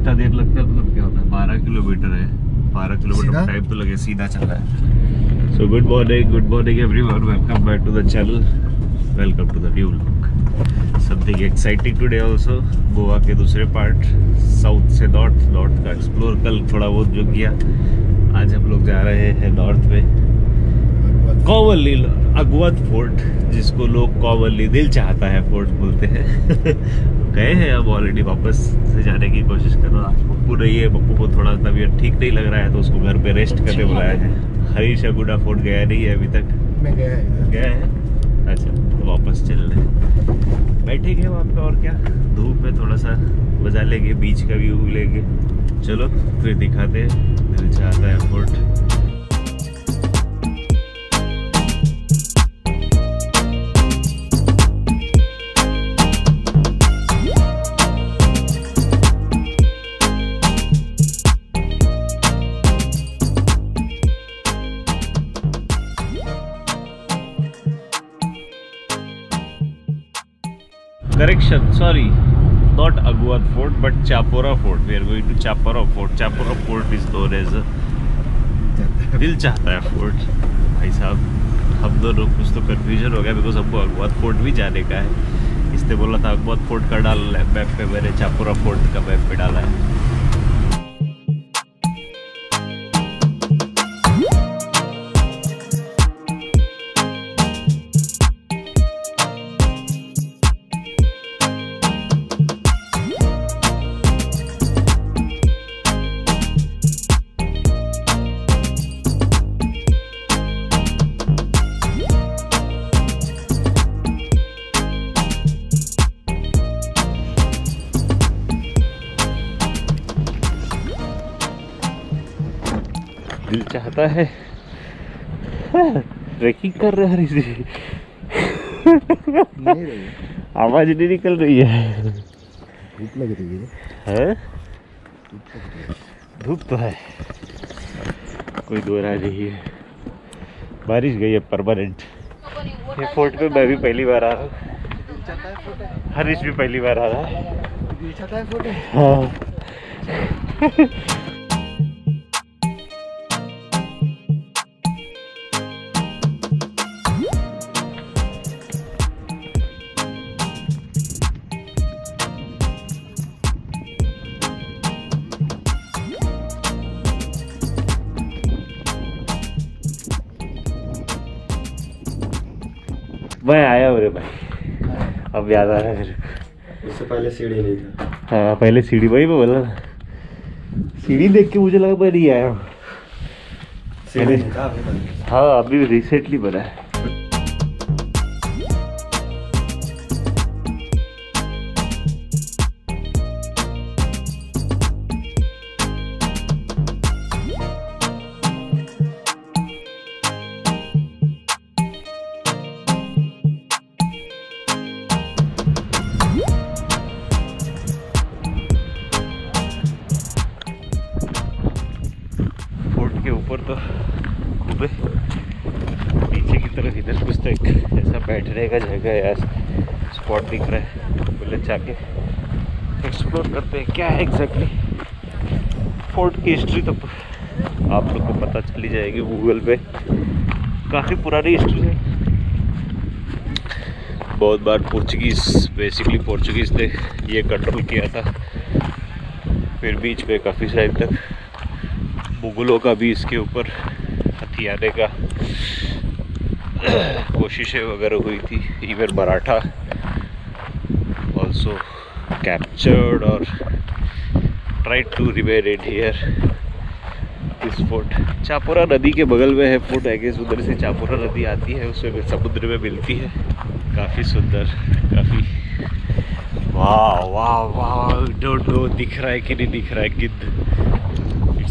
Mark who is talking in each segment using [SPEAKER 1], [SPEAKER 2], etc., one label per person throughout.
[SPEAKER 1] इतना देर लगता है मतलब क्या होता है? 12 किलोमीटर है, 12 किलोमीटर टाइम तो लगे, सीधा चल रहा है। So good morning everyone, welcome back to the channel, welcome to the new vlog. Something exciting today also. Goa के दूसरे पार्ट, साउथ से नॉर्थ का एक्सप्लोर कल थोड़ा बहुत जो किया, आज हम लोग जा रहे हैं नॉर्थ में, कोवली अगवत फोर्ट, जिसको लोग कोवली दिल चाहता है फोर्ट बोलते हैं। गए हैं अब ऑलरेडी, वापस से जाने की कोशिश कर रहा हूँ। पप्पू नहीं है, पप्पू को थोड़ा तबीयत ठीक नहीं लग रहा है तो उसको घर पे रेस्ट करने बुलाया है। हरीश अगुडा फोर्ट गया नहीं है अभी तक। मैं गया है। अच्छा, तो वापस चल रहे, बैठेंगे वहाँ पे और क्या, धूप में थोड़ा सा मजा लेंगे, बीच का व्यू लेंगे। चलो फिर दिखाते हैं दिल चाहता है fort. Correction, sorry, not Aguad Fort but Chapora Fort. We are going to Chapora Fort. Chapora Fort is known as दिल चाहता है फोर्ट। भाई साहब, हम दोनों कुछ तो कंफ्यूजन हो गया बिकॉज हमको अगवाद फोर्ट भी जाने का है। इसने बोला था अगवाद फोर्ट का डाल मैप पे, मैंने चापोरा फोर्ट का मैप पे डाला है। दिल चाहता है, ट्रैकिंग कर रहे हैं जी। आवाज नहीं निकल रही है।
[SPEAKER 2] धूप लग रही है।
[SPEAKER 1] धूप तो है, कोई दो राय नहीं है। बारिश गई है परमानेंट। ये फोर्ट पे मैं भी पहली बार आ रहा हूँ, हरीश भी पहली बार आ रहा है। हाँ। मैं आया हूँ रे भाई, अब याद आ रहा है मेरे को।
[SPEAKER 2] उससे पहले सीढ़ी नहीं था।
[SPEAKER 1] हाँ, पहले सीढ़ी, वही मैं बोला ना, सीढ़ी देख के मुझे लगा मैं नहीं आया हूँ। हाँ, अभी रिसेंटली बना है। ऊपर तो खूब है, नीचे की तरफ इधर कुछ तो एक ऐसा बैठने का जगह है, स्पॉट दिख रहा है। पहले जाके एक्सप्लोर करते हैं क्या है एग्जैक्टली। फोर्ट की हिस्ट्री तो आप लोग को पता चली जाएगी गूगल पे, काफ़ी पुरानी हिस्ट्री है। बहुत बार पोर्चुगीज़ ने ये कंट्रोल किया था, फिर बीच में काफ़ी साइड तक मुगलों का भी इसके ऊपर हथियाने का कोशिशें वगैरह हुई थी। इवन मराठा ऑल्सो कैप्चर्ड और tried to remain in here this fort. Chapora नदी के बगल में है फोर्ट, आई गेस उधर से चापोरा नदी आती है, उसमें समुद्र में मिलती है। काफ़ी सुंदर, काफ़ी वाह वाह वाह, डोंट नो दिख रहा है कि नहीं दिख रहा है गिद्ध।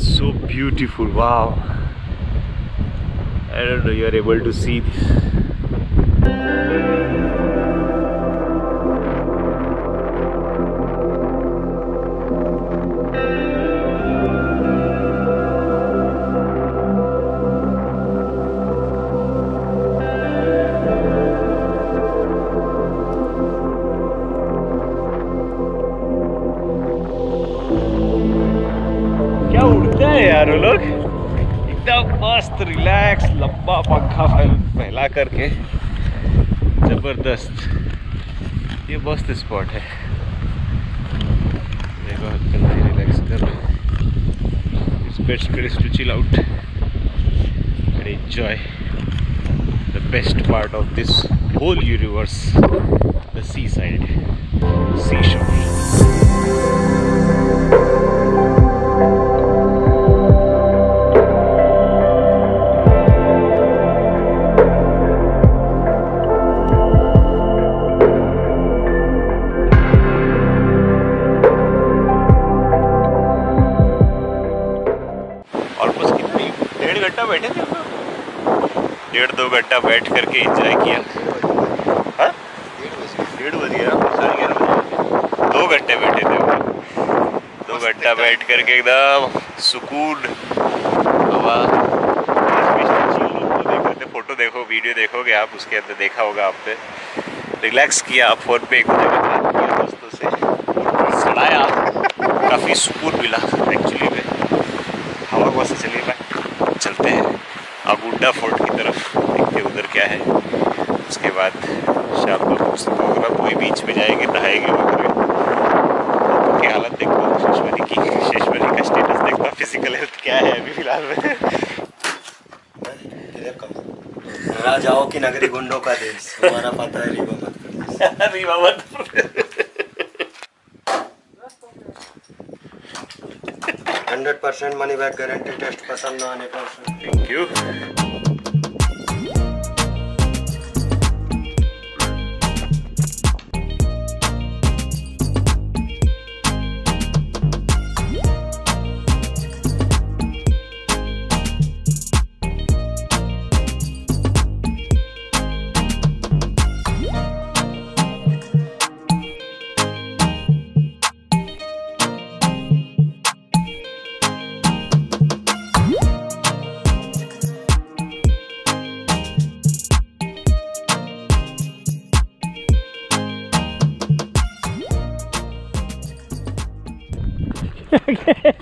[SPEAKER 1] So beautiful, wow. I don't know, you are able to see this. यार वो लोग एकदम मस्त रिलैक्स, लंबा पंखा फैला करके, जबरदस्त। ये मस्त स्पॉट है। देखो रिलैक्स कर रहे हैं। It's best place to chill out and enjoy the best part of this whole universe, the seaside, seashore. Almost कितनी 1.5 घंटा बैठे थे हम लोग, 1.5-2 घंटा बैठ करके एंजॉय किया। हाँ 1:30 बज गया, 11:30 बजे 2 घंटे बैठे थे हम लोग। 2 घंटा बैठ करके एकदम सुकून, हवा, देखते फोटो देखो, वीडियो देखोगे आप, उसके अंदर देखा होगा आपने। रिलैक्स किया, फोन पे एक जगह बात किया दोस्तों से, सड़ाया, काफ़ी सुकून मिला एक्चुअली में। हवा को से चलिए भाई, चलते हैं अगुंडा फोर्ट की तरफ, देखते उधर क्या है। उसके बाद शाम को प्रोग्राम वही बीच में जाएंगे, नहाएंगे वगैरह। की हालत देखो, शेषवली का स्टेटस देखो, फिजिकल हेल्थ क्या है अभी फिलहाल में।
[SPEAKER 2] राजाओं की नगरी, गुंडों का देश, हमारा पता है रीवा मत
[SPEAKER 1] रीवा मत
[SPEAKER 2] 100% मनी बैक गारंटी, टेस्ट पसंद ना आने पर।
[SPEAKER 1] Thank you.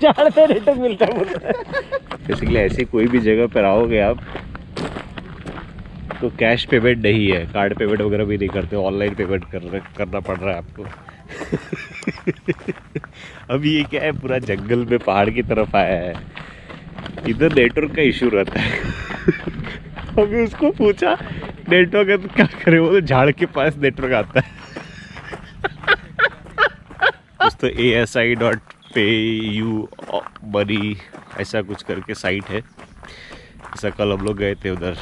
[SPEAKER 1] झाड़ पे नेटवर्क मिलता है। बेसिकली ऐसी कोई भी जगह पर आओगे आप तो कैश पेमेंट नहीं है, कार्ड पेमेंट वगैरह भी नहीं करते, ऑनलाइन पेमेंट करना पड़ रहा है आपको। अब ये क्या है, पूरा जंगल में पहाड़ की तरफ आया है, इधर नेटवर्क का इशू रहता है। अभी उसको पूछा नेटवर्क है तो क्या करे, वो तो झाड़ के पास नेटवर्क आता है। तो ASI.PayU मनी ऐसा कुछ करके साइट है। ऐसा कल हम लोग गए थे उधर,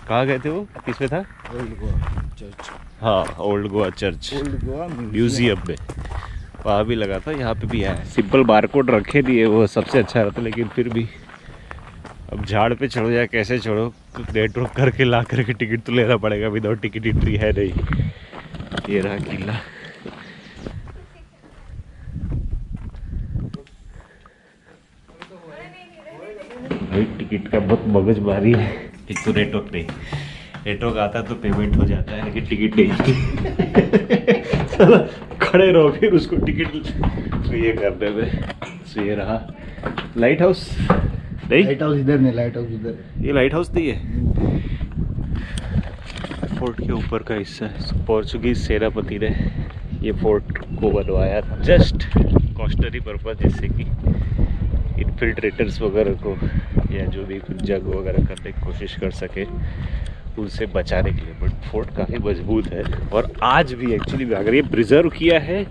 [SPEAKER 1] कहाँ गए थे वो, किस में था?
[SPEAKER 2] Old Goa church.
[SPEAKER 1] हाँ old Goa church,
[SPEAKER 2] old Goa
[SPEAKER 1] museum में वहाँ भी लगा था, यहाँ पे भी है। सिंपल बारकोड रखे दिए, वो सबसे अच्छा रहता, लेकिन फिर भी अब झाड़ पे चढ़ो या कैसे चढ़ो, नेटवर्क करके ला करके टिकट तो लेना पड़ेगा, विदाउट टिकट एंट्री है नहीं। ये रहा किला। टिकट का बहुत मगजमारी है, एक तो नेटवर्क नहीं, नेटवर्क आता तो पेमेंट हो जाता है, लेकिन टिकट नहीं। खड़े रहो फिर उसको टिकट तो ये करने में। तो ये रहा लाइट हाउस, नहीं
[SPEAKER 2] लाइट हाउस इधर नहीं, लाइट हाउस उधर।
[SPEAKER 1] ये लाइट हाउस नहीं है, फोर्ट के ऊपर का हिस्सा है। पोर्चुगीज सेनापति ने ये फोर्ट को बनवाया था जस्ट कॉस्टनरी पर्पज, जिससे कि इन्फिल्ट्रेटर्स वगैरह को या जो भी कुछ जंग वगैरह करने की कोशिश कर सके उनसे बचाने के लिए। बट फोर्ट काफ़ी मजबूत है, और आज भी एक्चुअली अगर ये प्रिजर्व किया है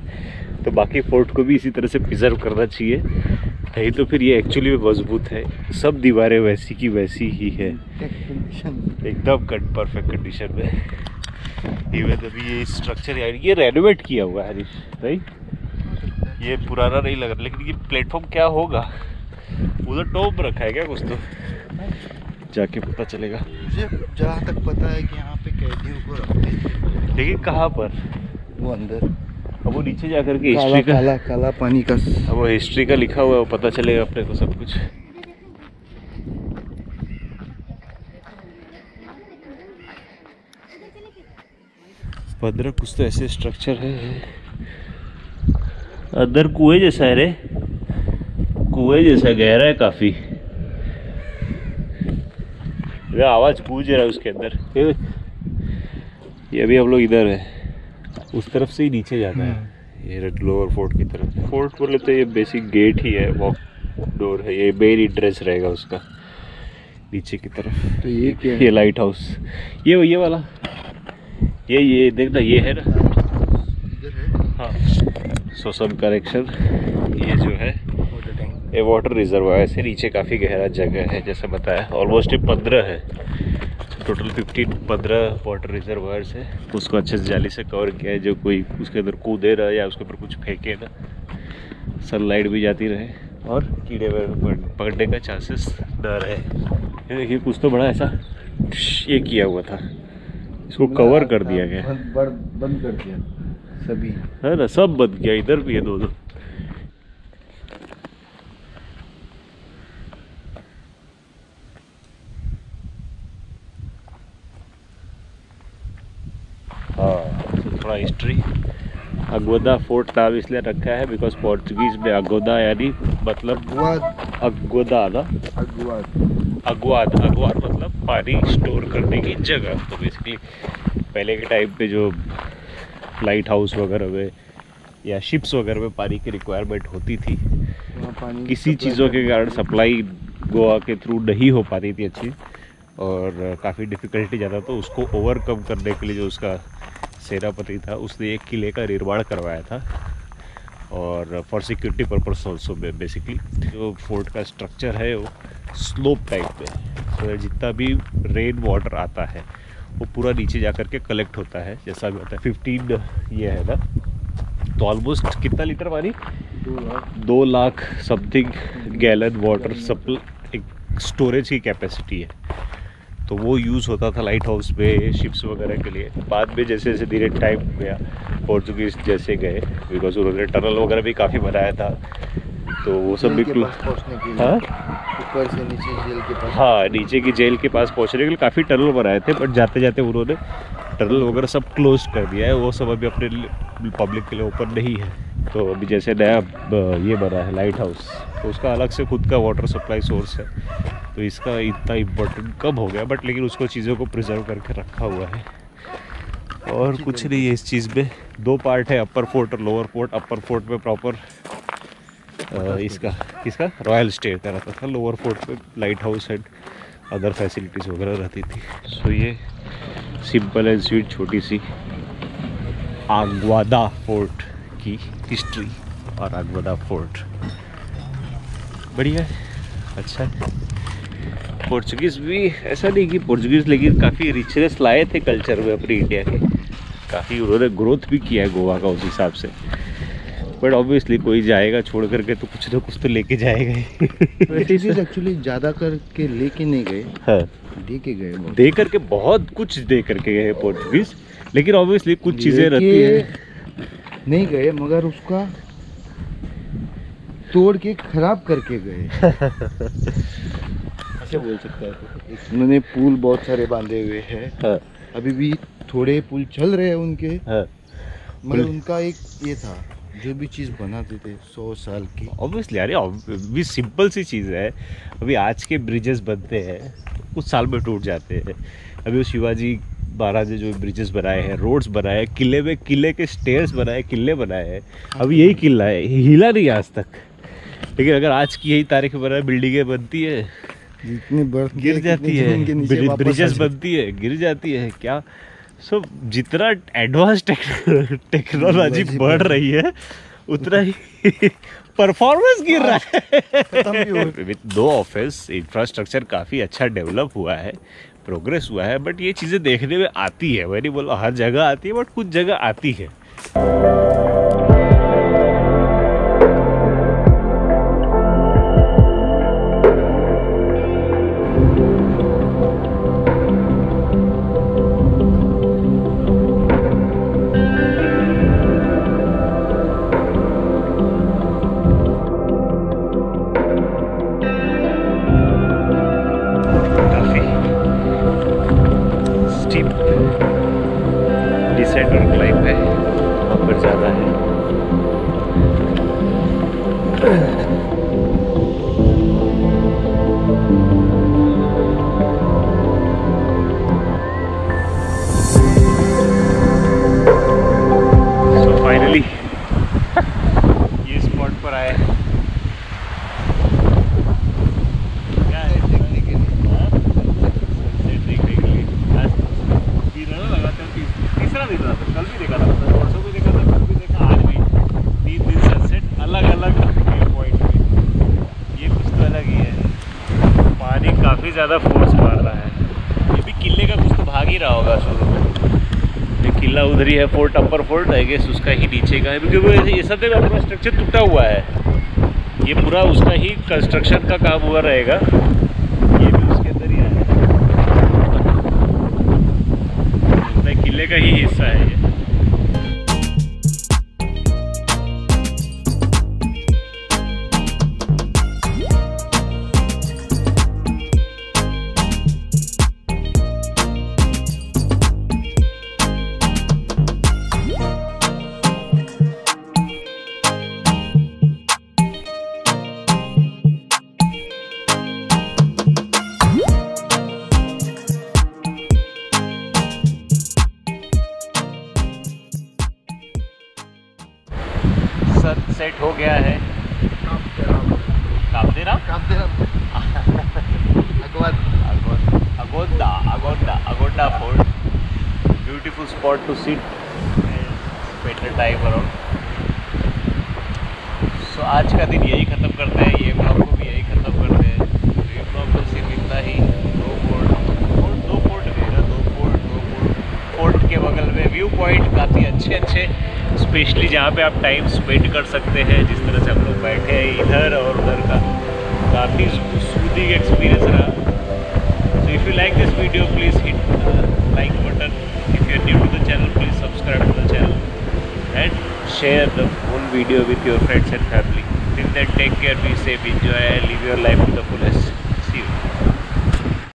[SPEAKER 1] तो बाकी फोर्ट को भी इसी तरह से प्रिजर्व करना चाहिए, नहीं तो फिर ये एक्चुअली में मजबूत है। सब दीवारें वैसी की वैसी ही है, एकदम परफेक्ट कंडीशन में। इवन अभी ये स्ट्रक्चर ये रेनोवेट किया हुआ है हरीश, राइट? ये पुराना नहीं लग रहा, लेकिन ये प्लेटफॉर्म क्या होगा, उधर टॉप रखा है क्या कुछ, तो जाके पता चलेगा।
[SPEAKER 2] मुझे जहाँ तक पता है कि यहाँ पे कैदियों को रखते हैं,
[SPEAKER 1] लेकिन कहाँ पर?
[SPEAKER 2] वो अंदर।
[SPEAKER 1] अब वो नीचे जाकर के हिस्ट्री का
[SPEAKER 2] काला काला पानी का,
[SPEAKER 1] अब वो हिस्ट्री का लिखा हुआ है, वो पता चलेगा अपने को सब कुछ। पंद्रह कुछ तो ऐसे स्ट्रक्चर है, अंदर कुएं जैसा है रे, कुएं जैसा गहरा है काफी। आवाज गूंज रहा है उसके अंदर। ये अभी हम लोग इधर है, उस तरफ से ही नीचे जाना है, ये रेड लोअर फोर्ट की तरफ। फोर्ट बोले तो ये बेसिक गेट ही है, वॉक डोर है, ये मेन एंट्रेंस रहेगा उसका नीचे की तरफ।
[SPEAKER 2] तो ये क्या है?
[SPEAKER 1] ये लाइट हाउस, ये वाला, ये देखना, ये है ना। हाँ, सो सब करेक्शन, ये जो है ये वाटर रिजर्वायर से नीचे काफ़ी गहरा जगह है, जैसे बताया। ऑलमोस्ट 15 है टोटल, 15 वाटर रिजर्वायर्स है। उसको अच्छे से जाली से कवर किया है, जो कोई उसके अंदर कूदे रहा या उसके ऊपर कुछ फेंके ना, सनलाइट भी जाती रहे और कीड़े पकड़ने का चांसेस न रहे। ये देखिए कुछ तो बड़ा ऐसा ये किया हुआ था, इसको कवर कर दिया गया,
[SPEAKER 2] बंद कर दिया सभी,
[SPEAKER 1] है ना, सब बंद किया। इधर भी है दो। हाँ, तो थोड़ा हिस्ट्री। अगोदा फोर्ट नाम इसलिए रखा है बिकॉज पोर्चुगीज में अगोदा यानी मतलब अगोदा ना, अगवाद मतलब पानी स्टोर करने की जगह। तो बेसिकली पहले के टाइम पे जो लाइट हाउस वगैरह में या शिप्स वगैरह में पानी की रिक्वायरमेंट होती थी, किसी चीज़ों के कारण सप्लाई गोवा के थ्रू नहीं हो पाती थी अच्छी, और काफ़ी डिफ़िकल्टी ज़्यादा, तो उसको ओवरकम करने के लिए जो उसका सेनापति था उसने एक किले का निर्माण करवाया था, और for security purpose also. Basically जो फोर्ट का स्ट्रक्चर है वो स्लोप टाइप में, तो जितना भी रेन वाटर आता है वो पूरा नीचे जा कर के कलेक्ट होता है, जैसा भी होता है। 15 ये है ना, तो ऑलमोस्ट कितना लीटर पानी, 2 lakh something gallon water supply storage की कैपेसिटी है। तो वो यूज़ होता था लाइट हाउस पे शिप्स वगैरह के लिए। बाद में जैसे जैसे धीरे टाइम गया, पोर्चुगीज जैसे गए, बिकॉज उन्होंने टनल वगैरह भी काफ़ी बनाया था, तो वो सब भी हाँ
[SPEAKER 2] ऊपर से नीचे जेल के पास,
[SPEAKER 1] हाँ नीचे की जेल के पास पहुँचने के लिए काफ़ी टनल बनाए थे, बट जाते जाते उन्होंने टनल वगैरह सब क्लोज कर दिया है। वो सब अभी अपने पब्लिक के लिए ओपन नहीं है। तो अभी जैसे नया ये बना है लाइट हाउस, तो उसका अलग से खुद का वाटर सप्लाई सोर्स है, तो इसका इतना इम्पोर्टेंट कब हो गया, बट लेकिन उसको चीज़ों को प्रिजर्व करके रखा हुआ है। और कुछ नहीं है इस चीज़ में। 2 पार्ट है, अपर फोर्ट और लोअर फोर्ट। अपर फोर्ट में प्रॉपर इसका रॉयल स्टे का रहता था, लोअर फोर्ट पे light house and other facilities वगैरह रहती थी। सो ये सिंपल एंड स्वीट छोटी सी अगवादा फोर्ट की हिस्ट्री, और अगवादा फोर्ट बढ़िया है, अच्छा है। पोर्चुगीज़ भी ऐसा नहीं कि पोर्चुगीज़, लेकिन काफ़ी रिचनेस लाए थे कल्चर में अपनी इंडिया के, काफ़ी उन्होंने ग्रोथ भी किया है गोवा का उस हिसाब से। बट ऑब्वियसली कोई जाएगा छोड़ करके तो कुछ ना कुछ तो लेके जाएगा ही।
[SPEAKER 2] एक्चुअली ज़्यादा करके लेके नहीं गए,
[SPEAKER 1] हाँ
[SPEAKER 2] दे के गए,
[SPEAKER 1] दे करके बहुत कुछ दे करके गए पोर्चुगीज़, लेकिन ऑब्वियसली कुछ चीज़ें रहती है
[SPEAKER 2] नहीं गए, मगर उसका तोड़ के खराब करके गए। ऐसे बोल सकता है। उन्होंने पुल बहुत सारे बांधे हुए हैं,
[SPEAKER 1] हाँ।
[SPEAKER 2] अभी भी थोड़े पुल चल रहे हैं उनके,
[SPEAKER 1] हाँ।
[SPEAKER 2] मगर उनका एक ये था, जो भी चीज़ बनाते थे 100 साल की।
[SPEAKER 1] ऑब्वियसली यार, भी सिंपल सी चीज़ है। अभी आज के ब्रिजेस बनते हैं कुछ साल में टूट जाते हैं। अभी वो शिवाजी महाराज ने जो ब्रिजेस बनाए हैं, रोड्स बनाए हैं, किले में किले के स्टेयर्स बनाए, किले बनाए हैं, अभी यही किला है, हिला नहीं आज तक। लेकिन अगर आज की यही तारीख में बना बिल्डिंगें बनती है,
[SPEAKER 2] जितने
[SPEAKER 1] गिर जाती है, ब्रिजेस बनती है, गिर जाती है क्या। सो जितना एडवांस टेक्नोलॉजी बढ़ रही है उतना ही परफॉर्मेंस गिर रहा है। विद 2 ऑफिस इंफ्रास्ट्रक्चर काफ़ी अच्छा डेवलप हुआ है, प्रोग्रेस हुआ है, बट ये चीज़ें देखने में आती है। मैं नहीं बोला हर जगह आती है, बट कुछ जगह आती है। डिसेंट और क्लाइंब है, वहाँ पर ज़्यादा है। पर आए। क्या है देखने के लिए? तीसरा दिन था, कल भी देखा था, परसों भी देखा था, कल भी देखा, आज भी 3 दिन सनसेट अलग अलग पॉइंट पे। ये कुछ तो अलग ही है। पानी काफ़ी ज़्यादा फोर्स मार रहा है। ये भी किले का कुछ तो भाग ही रहा होगा शुरू में। ये किला उधर ही है, fort, upper fort I guess उसका ही नीचे का है, क्योंकि ये सब जगह पूरा स्ट्रक्चर टूटा हुआ है। ये पूरा उसका ही कंस्ट्रक्शन का काम हुआ रहेगा। ये भी उसके अंदर ही आया, किले का ही हिस्सा है ये। सनसेट हो गया है। Agonda fort, beautiful spot to sit and spend the time around. So आज का दिन यही ख़त्म करते हैं, ये ब्लॉग को भी यही ख़त्म करते हैं। ये ब्लॉग में सिर्फ इतना ही। दो फोर्ट के बगल में व्यू पॉइंट काफ़ी अच्छे, स्पेशली जहाँ पे आप टाइम स्पेंड कर सकते हैं। जिस तरह से हम लोग बैठे हैं इधर और उधर का, काफ़ी सूदिंग एक्सपीरियंस रहा। So if you like this video please hit like button. If you are new to the channel please subscribe to the channel and share the whole video with your friends and family. Till then, take care, be safe, enjoy, live your life to the fullest. See you.